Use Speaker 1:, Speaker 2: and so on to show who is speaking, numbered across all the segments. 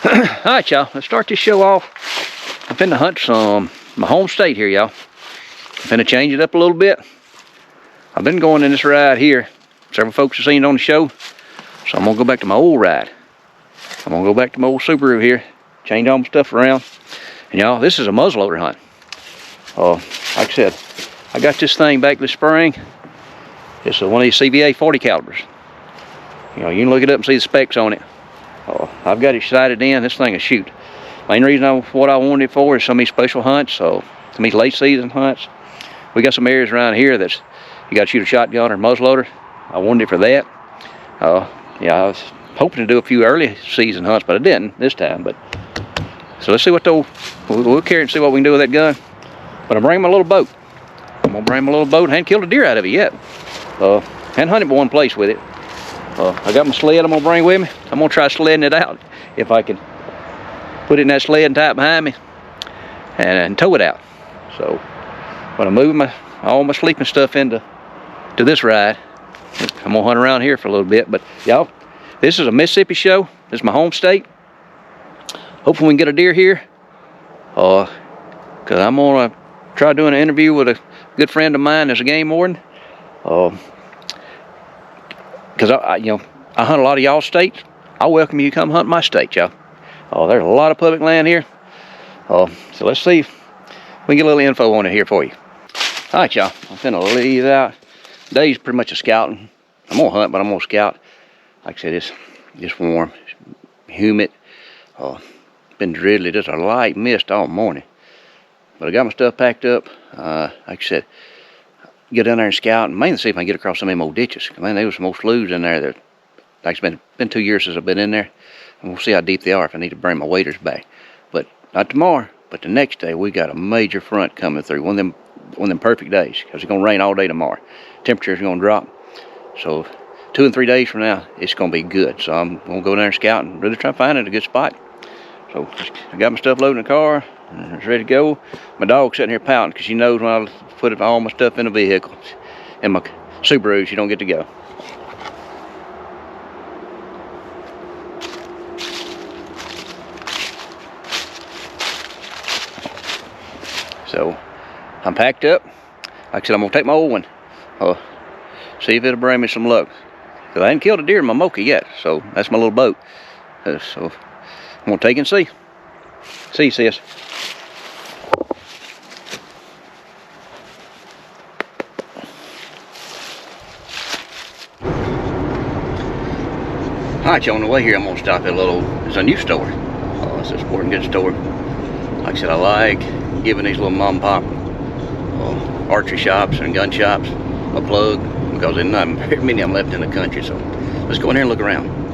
Speaker 1: Alright, y'all, let's start this show off. I'm finna hunt some my home state here, y'all. I'm finna change it up a little bit. I've been going in this ride here. Several folks have seen it on the show. So I'm gonna go back to my old ride. I'm gonna go back to my old Subaru here. Change all my stuff around. And y'all, this is a muzzleloader hunt. Like I said, I got this thing back this spring. It's one of these CVA 40 calibers. You know, you can look it up and see the specs on it. I've got it sighted in. This thing will shoot. Main reason what I wanted it for is some of these special hunts, some of these late season hunts. We got some areas around here that's you got to shoot a shotgun or muzzleloader. I wanted it for that. Yeah, I was hoping to do a few early season hunts, but I didn't this time. But so let's see what we'll carry and see what we can do with that gun. But I'm bringing my little boat. I'm gonna bring my little boat. I hadn't killed a deer out of it yet. Hadn't hunted but one place with it. I got my sled I'm gonna bring with me. I'm gonna try sledding it out if I can put it in that sled and tie it behind me and tow it out. So when I'm moving all my sleeping stuff into this ride, I'm gonna hunt around here for a little bit. But y'all, this is a Mississippi show. This is my home state. Hopefully we can get a deer here. Cause I'm gonna try doing an interview with a good friend of mine that's a game warden. Cause I hunt a lot of y'all states. I welcome you to come hunt my state, y'all. There's a lot of public land here. So let's see if we can get a little info on it here for you. All right, y'all, I'm finna leave out. Today's pretty much a scouting. I'm gonna hunt, but I'm gonna scout. Like I said, it's warm, it's humid. Been drizzly, just a light mist all morning. But I got my stuff packed up. Like I said, get down there and scout, and mainly see if I can get across some of them old ditches. Man, there was some old sloughs in there that, like it's been 2 years since I've been in there. And we'll see how deep they are if I need to bring my waders back. But not tomorrow, but the next day, we got a major front coming through. One of them perfect days, because it's gonna rain all day tomorrow. Temperature's gonna drop. So 2 and 3 days from now, it's gonna be good. So I'm gonna go down there and scout and really try to find it a good spot. So I got my stuff loaded in the car, and it's ready to go. My dog's sitting here pouting because she knows when I put all my stuff in the vehicle, in my Subaru, she don't get to go. So I'm packed up. Like I said, I'm gonna take my old one. See if it'll bring me some luck. Cause I ain't killed a deer in my Mocha yet, so that's my little boat. So I'm gonna take and see. See, sis. Alright, y'all, on the way here, I'm gonna stop at it's a new store. It's a sporting goods store. Like I said, I like giving these little mom and pop archery shops and gun shops a plug, because there's not very many of them left in the country. So let's go in here and look around.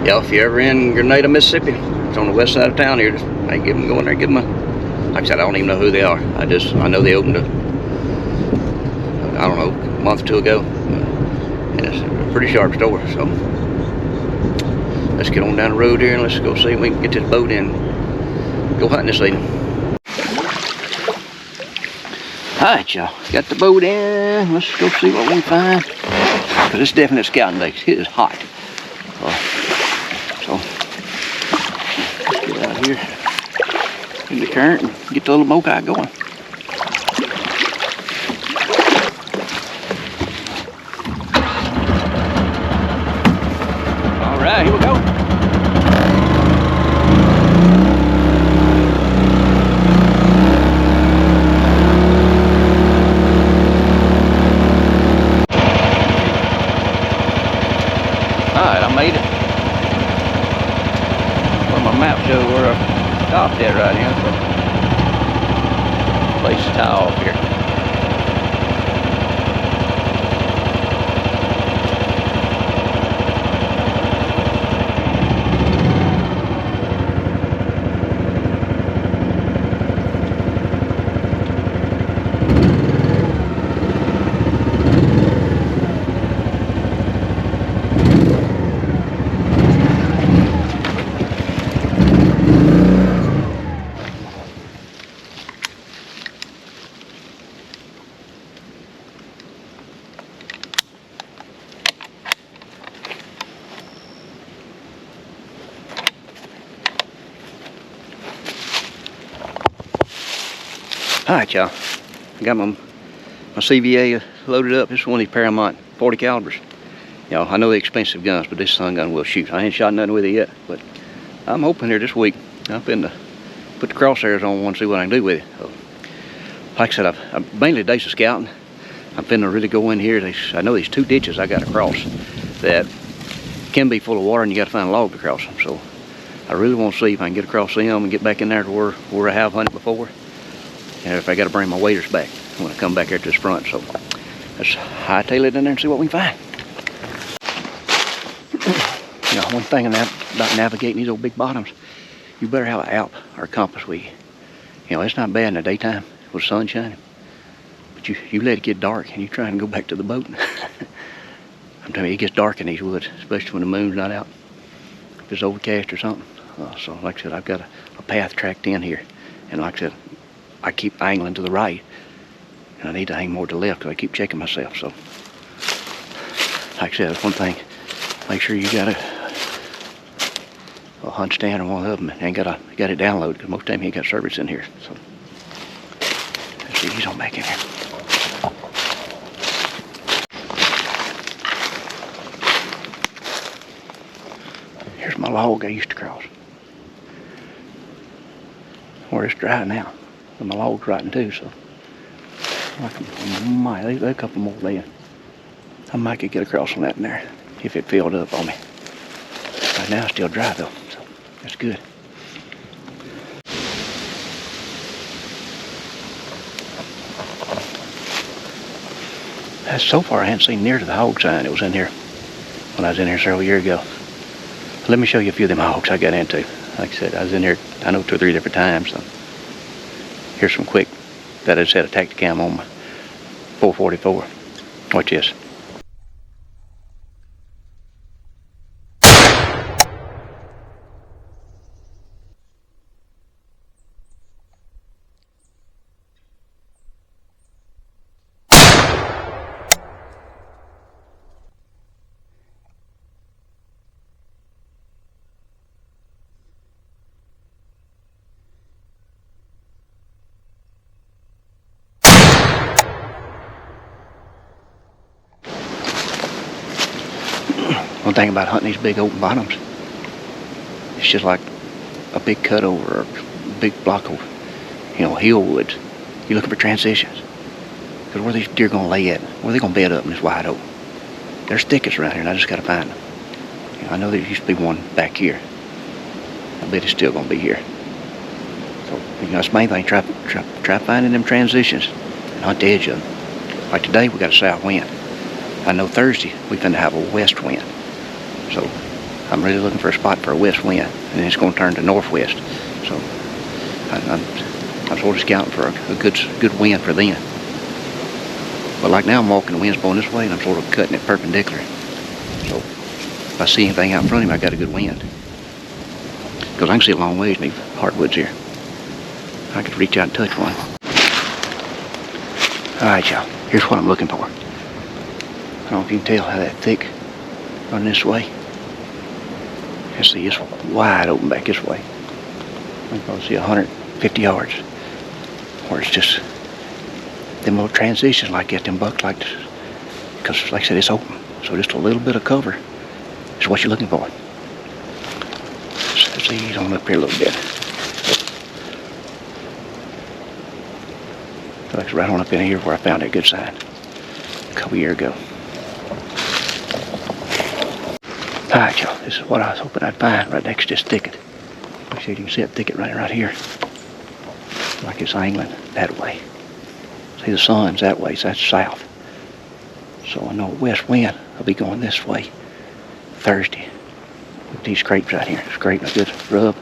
Speaker 1: Yeah, if you're ever in Grenada, Mississippi, it's on the west side of town here. Just go in there, give them like I said, I don't even know who they are. I know they opened I don't know, a month or two ago. And it's a pretty sharp store, so let's get on down the road here and let's go see if we can get this boat in. Go hunting this evening. Alright, y'all, got the boat in. Let's go see what we can find. Because it's definitely a scouting day. It is hot. So let's get out here in the current and get the little Mocha going. All right, here we go. Alright, I made it. Well, my map shows where I stopped at right here. So place to tie off here. Alright, y'all. I got my CVA loaded up. This is one of these Paramount 40 calibers. Y'all, I know they're expensive guns, but this stun gun will shoot. I ain't shot nothing with it yet, but I'm hoping here this week I'm finna put the crosshairs on one and see what I can do with it. So, like I said, I've mainly days of scouting. I'm finna really go in here. I know these 2 ditches I got to cross that can be full of water, and you got to find a log to cross them. So I really want to see if I can get across them and get back in there to where I have hunted before. And if I got to bring my waders back when I come back here to this front. So let's hightail it in there and see what we can find. You know, one thing about navigating these old big bottoms, you better have an Alp or a compass with you. You know, it's not bad in the daytime with the sun shining, but you let it get dark and you try and go back to the boat. I'm telling you, it gets dark in these woods, especially when the moon's not out. If it's overcast or something. So like I said, I've got a path tracked in here. And like I said, I keep angling to the right. And I need to hang more to the left because I keep checking myself. So, like I said, that's one thing. Make sure you got a hunt stand on one of them and got it downloaded, because most of the time you ain't got service in here. So let's see, he's on back in here. Here's my log I used to cross. Where it's dry now. And my log's rotting too, so there's a couple more there. I might could get across on that in there if it filled up on me. Right now it's still dry though, so that's good. So far I haven't seen near to the hog sign that was in here when I was in here several years ago. Let me show you a few of them hogs I got into. Like I said, I was in here, I know 2 or 3 different times. So here's some quick that I just had a Tacticam on my 444. Watch this. One thing about hunting these big open bottoms, it's just like a big cutover or a big block of, hill woods. You're looking for transitions. Because where these deer gonna lay at? Where they gonna bed up in this wide open? There's thickets around here and I just gotta find them. I know there used to be one back here. I bet it's still gonna be here. So, that's the main thing, try finding them transitions and hunt the edge of them. Like today we got a south wind. I know Thursday we finna have a west wind. So I'm really looking for a spot for a west wind, and then it's going to turn to northwest. So I'm sort of scouting for a good wind for then. But like now I'm walking, the wind's blowing this way, and I'm sort of cutting it perpendicular. So if I see anything out in front of me, I got a good wind. Because I can see a long ways in these hardwoods here. I could reach out and touch one. Alright, y'all, here's what I'm looking for. I don't know if you can tell how that thick running this way. You see, it's wide open back this way. You can probably see 150 yards. Where it's just them little transitions like that, them bucks like this. Because like I said, it's open. So just a little bit of cover is what you're looking for. So let's see, he's on up here a little bit. So it's right on up in here where I found that good sign a couple years ago. Alright, y'all, this is what I was hoping I'd find right next to this thicket. Let's see if you can see that thicket right here. Like it's angling that way. See, the sun's that way, so that's south. So I know west wind will be going this way Thursday. With these scrapes right here, scraping a good rub.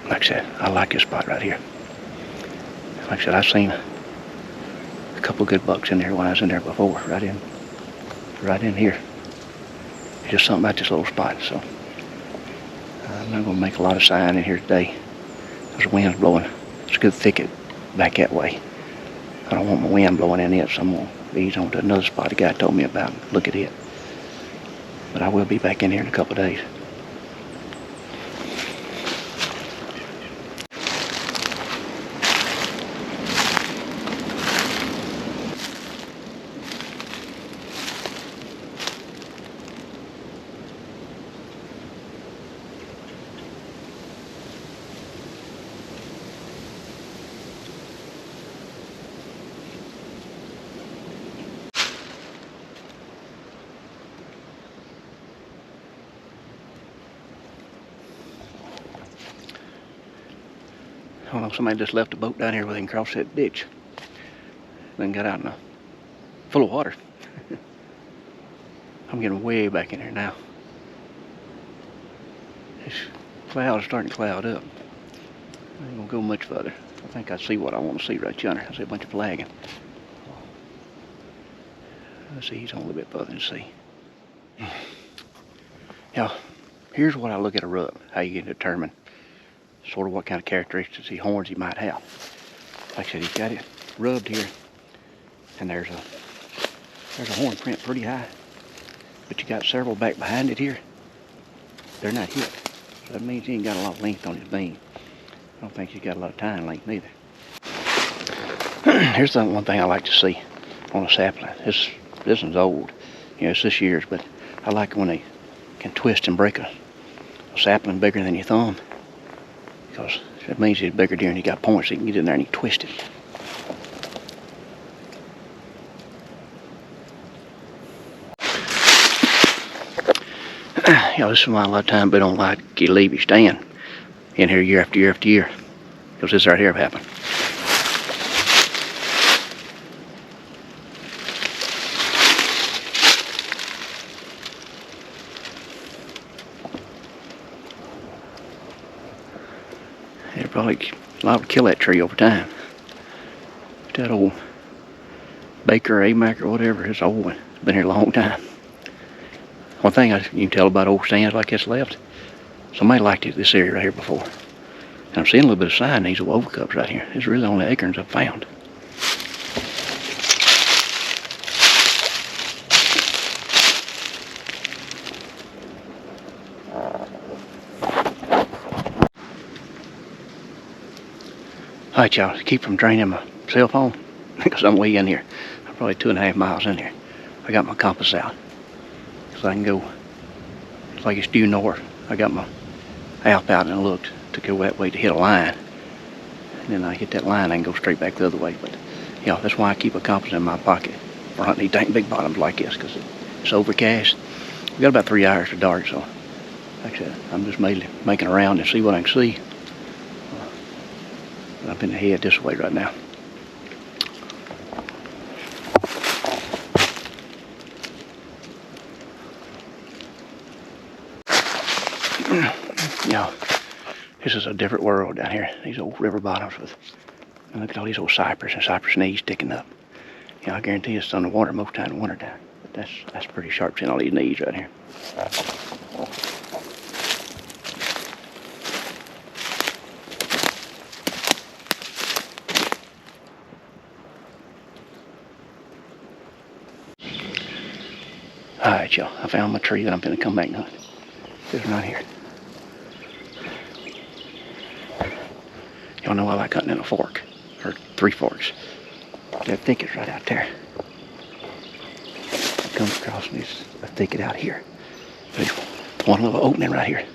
Speaker 1: Like I said, I like this spot right here. Like I said, I've seen a couple good bucks in there when I was in there before, right in here. Just something about this little spot, so I'm not going to make a lot of sign in here today. There's wind's blowing It's a good thicket back that way. I don't want my wind blowing in it, so I'm going to ease on to another spot the guy told me about. Look at it. But I will be back in here in a couple of days. I don't know, somebody just left a boat down here where they can cross that ditch. Then got out in a full of water. I'm getting way back in here now. This cloud is starting to cloud up. I ain't gonna go much further. I think I see what I want to see right yonder. I see a bunch of flagging. Let's see, he's on a little bit further than see. Now, here's what I look at a rub, how you can determine sort of what kind of characteristics, the horns he might have. Like I said, he's got it rubbed here, and there's a horn print pretty high, but you got several back behind it here. They're not hit, so that means he ain't got a lot of length on his beam. I don't think he's got a lot of tine length neither. Here's the one thing I like to see on a sapling. This one's old, you know, it's this year's, but I like it when they can twist and break a sapling bigger than your thumb, because that means it's bigger deer and you got points, so you can get in there and you twist it. You know, this is why a lot of times they don't like you to leave your stand in here year after year after year, because this right here happened. It'll probably liable to kill that tree over time. That old Baker, AMAC, or whatever, it's old one. It's been here a long time. One thing you can tell about old stands like this left, somebody liked this area right here before. And I'm seeing a little bit of sign in these old overcups right here. This is really the only acorns I've found. Alright, y'all, to keep from draining my cell phone, because I'm way in here. I'm probably 2.5 miles in here. I got my compass out, so I can go, it's like it's due north. I got my app out and looked to go that way to hit a line. And then I hit that line, I can go straight back the other way. But, you know, that's why I keep a compass in my pocket for hunting these dang big bottoms like this, because it's overcast. We got about 3 hours to dark, so like I said, I'm just mainly making around and see what I can see. I'm in the head this way right now. You know, this is a different world down here. These old river bottoms with, and look at all these old cypress and cypress knees sticking up. You know, I guarantee it's underwater most time in the winter time. But that's pretty sharp seeing all these knees right here. Alright, y'all, I found my tree that I'm gonna come back and hunt. This one right here. Y'all know I like hunting in a fork, or 3 forks. That thicket's right out there. It comes across and there's a thicket out here. There's one little opening right here.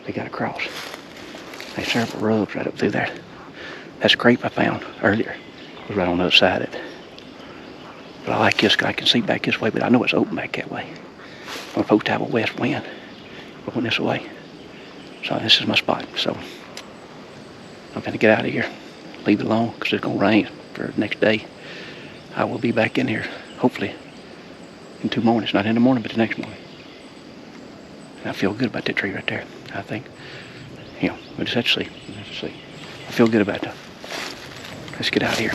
Speaker 1: They got across. There's several rubs right up through there. That's grape I found earlier. It was right on the other side of it. But I like this, I can see back this way, but I know it's open back that way. I'm supposed to have a west wind going this way. So this is my spot. So I'm gonna get out of here, leave it alone, because it's gonna rain for the next day. I will be back in here, hopefully, in 2 mornings. Not in the morning, but the next morning. And I feel good about that tree right there, I think. You know, we just have to see. I feel good about that. Let's get out of here.